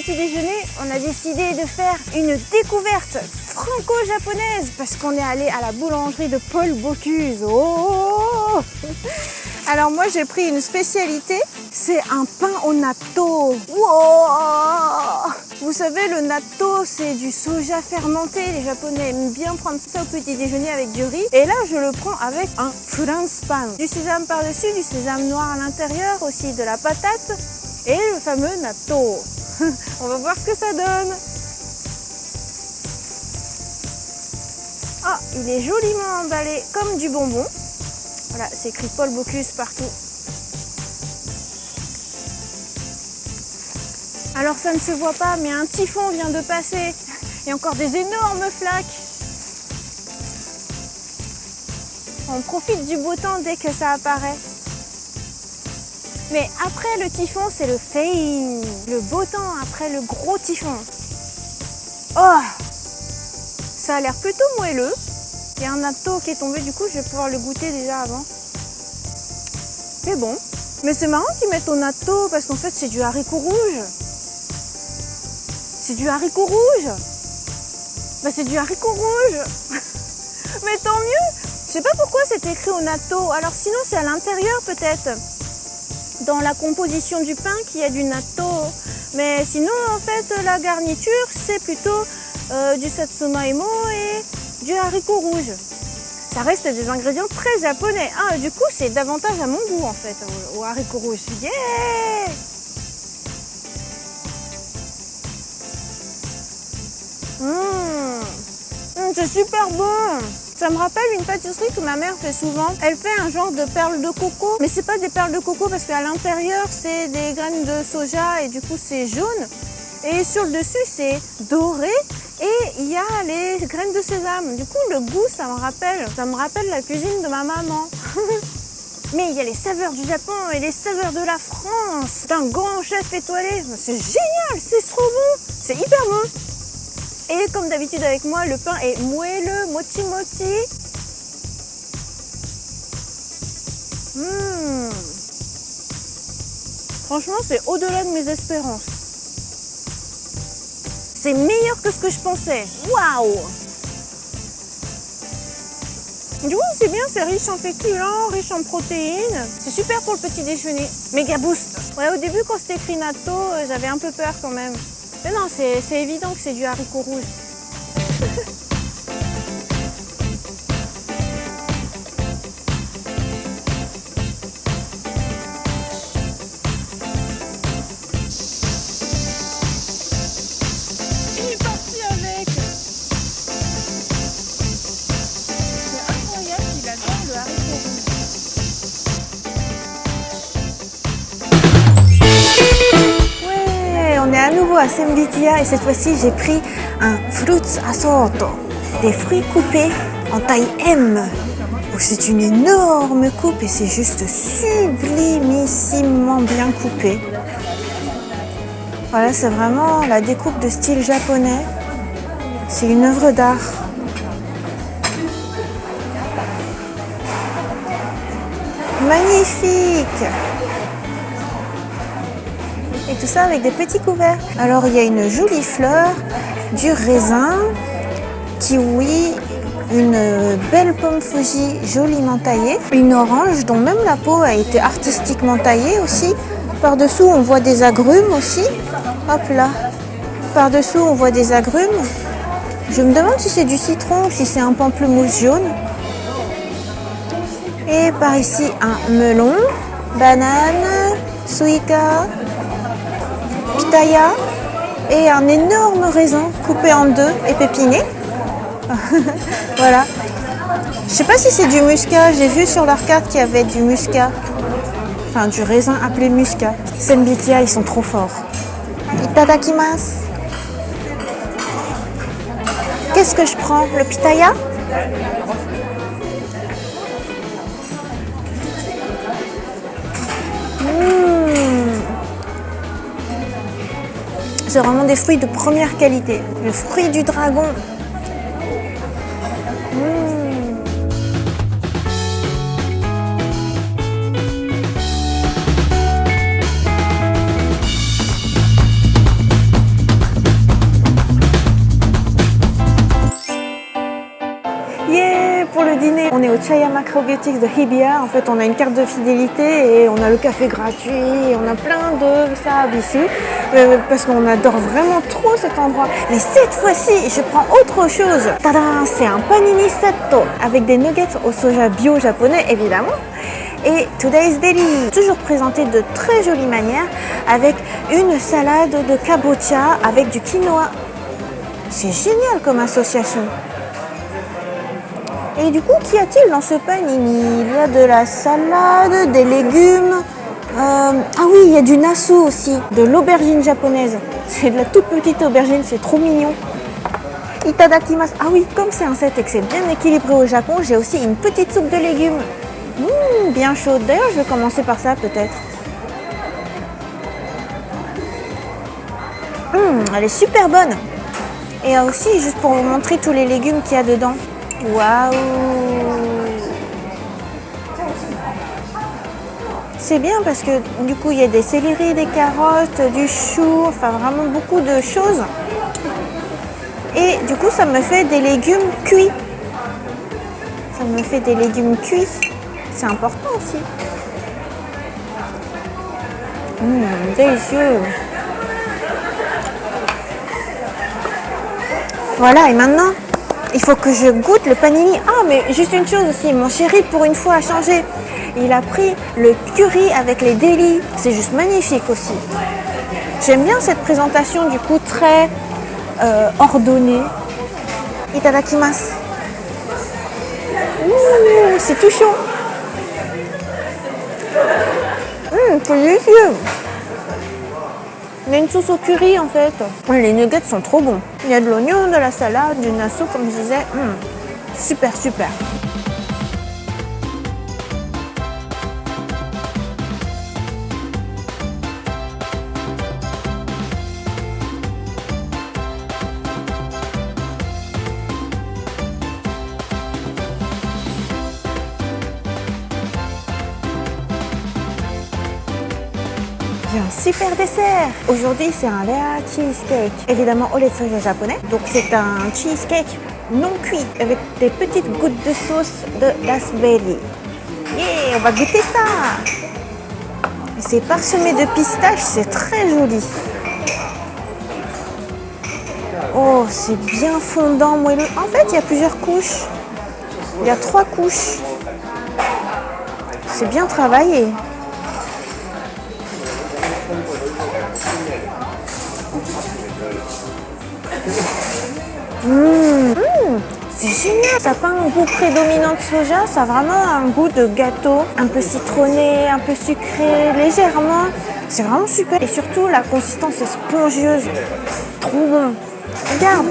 petit déjeuner, on a décidé de faire une découverte franco-japonaise parce qu'on est allé à la boulangerie de Paul Bocuse. Oh! Alors moi j'ai pris une spécialité, c'est un pain au natto. Wow! Vous savez, le natto c'est du soja fermenté. Les Japonais aiment bien prendre ça au petit déjeuner avec du riz. Et là je le prends avec un France pan. Du sésame par-dessus, du sésame noir à l'intérieur, aussi de la patate et le fameux natto. On va voir ce que ça donne. Ah, il est joliment emballé comme du bonbon. Voilà, c'est écrit Paul Bocuse partout. Alors ça ne se voit pas, mais un typhon vient de passer. Il y a encore des énormes flaques. On profite du beau temps dès que ça apparaît. Mais après le typhon, c'est le fein. Le beau temps après le gros typhon. Oh! Ça a l'air plutôt moelleux. Il y a un natto qui est tombé, du coup je vais pouvoir le goûter déjà avant. C'est bon. Mais c'est marrant qu'ils mettent au natto parce qu'en fait c'est du haricot rouge. C'est du haricot rouge. Bah c'est du haricot rouge. Mais tant mieux. Je sais pas pourquoi c'est écrit au natto. Alors sinon c'est à l'intérieur peut-être. Dans la composition du pain qu'il y a du natto. Mais sinon en fait la garniture c'est plutôt du satsumaimo et du haricot rouge. Ça reste des ingrédients très japonais. Ah, du coup, c'est davantage à mon goût en fait, au haricot rouge. Yeah! C'est super bon. Ça me rappelle une pâtisserie que ma mère fait souvent. Elle fait un genre de perles de coco. Mais c'est pas des perles de coco parce qu'à l'intérieur, c'est des graines de soja et du coup, c'est jaune. Et sur le dessus, c'est doré. Et il y a les graines de sésame. Du coup, le goût, ça me rappelle la cuisine de ma maman. Mais il y a les saveurs du Japon et les saveurs de la France. D'un grand chef étoilé. C'est génial, c'est trop bon. C'est hyper bon. Et comme d'habitude avec moi, le pain est moelleux, mochi-mochi. Franchement, c'est au-delà de mes espérances. C'est meilleur que ce que je pensais. Waouh! Du coup, c'est bien, c'est riche en féculents, riche en protéines. C'est super pour le petit déjeuner. Méga boost. Ouais, au début, quand c'était écrit natto, j'avais un peu peur quand même. Mais non, c'est évident que c'est du haricot rouge. À nouveau à Senbitya et cette fois-ci j'ai pris un fruits assorto, des fruits coupés en taille M. C'est une énorme coupe et c'est juste sublimissimement bien coupé. Voilà, c'est vraiment la découpe de style japonais. C'est une œuvre d'art. Magnifique! Et tout ça avec des petits couverts. Alors il y a une jolie fleur, du raisin, kiwi, une belle pomme Fuji joliment taillée, une orange dont même la peau a été artistiquement taillée aussi. Par-dessous on voit des agrumes aussi. Hop là. Par-dessous on voit des agrumes. Je me demande si c'est du citron ou si c'est un pamplemousse jaune. Et par ici un melon, banane, suika, pitaya et un énorme raisin coupé en deux et pépiné. Voilà. Je sais pas si c'est du muscat. J'ai vu sur leur carte qu'il y avait du muscat. Enfin, du raisin appelé muscat. Senbitya, ils sont trop forts. Itadakimasu. Qu'est-ce que je prends? Le pitaya? C'est vraiment des fruits de première qualité. Le fruit du dragon. Chaya Macrobiotics de Hibiya. En fait, on a une carte de fidélité et on a le café gratuit. Et on a plein de ça ici parce qu'on adore vraiment trop cet endroit. Mais cette fois-ci, je prends autre chose. Tada, c'est un panini setto avec des nuggets au soja bio japonais, évidemment. Et Today's Daily, toujours présenté de très jolie manière avec une salade de kabocha avec du quinoa. C'est génial comme association. Et du coup, qu'y a-t-il dans ce panini? Il y a de la salade, des légumes. Ah oui, il y a du nasu aussi, de l'aubergine japonaise. C'est de la toute petite aubergine, c'est trop mignon. Itadakimasu. Ah oui, comme c'est un set et que c'est bien équilibré au Japon, j'ai aussi une petite soupe de légumes. Bien chaude. D'ailleurs, je vais commencer par ça peut-être. Elle est super bonne. Et aussi, juste pour vous montrer tous les légumes qu'il y a dedans. Waouh! C'est bien parce que du coup, il y a des céleris, des carottes, du chou, enfin vraiment beaucoup de choses. Et du coup, ça me fait des légumes cuits. Ça me fait des légumes cuits. C'est important aussi. Délicieux. Voilà, et maintenant, il faut que je goûte le panini. Ah, mais juste une chose aussi, mon chéri, pour une fois, a changé. Il a pris le curry avec les délis. C'est juste magnifique aussi. J'aime bien cette présentation, du coup, très ordonnée. Itadakimasu. C'est tout chaud. C'est délicieux. Il y a une sauce au curry en fait. Les nuggets sont trop bons. Il y a de l'oignon, de la salade, du nasso comme je disais. Super, super. J'ai un super dessert. Aujourd'hui, c'est un Lea cheesecake. Évidemment, au lait de soja japonais. Donc, c'est un cheesecake non cuit avec des petites gouttes de sauce de raspberry. Yeah, on va goûter ça. C'est parsemé de pistaches, c'est très joli. Oh, c'est bien fondant, moelleux. En fait, il y a plusieurs couches. Il y a 3 couches. C'est bien travaillé. C'est génial, ça n'a pas un goût prédominant de soja, ça a vraiment un goût de gâteau, un peu citronné, un peu sucré, légèrement. C'est vraiment super et surtout la consistance est spongieuse, trop bon. Regarde.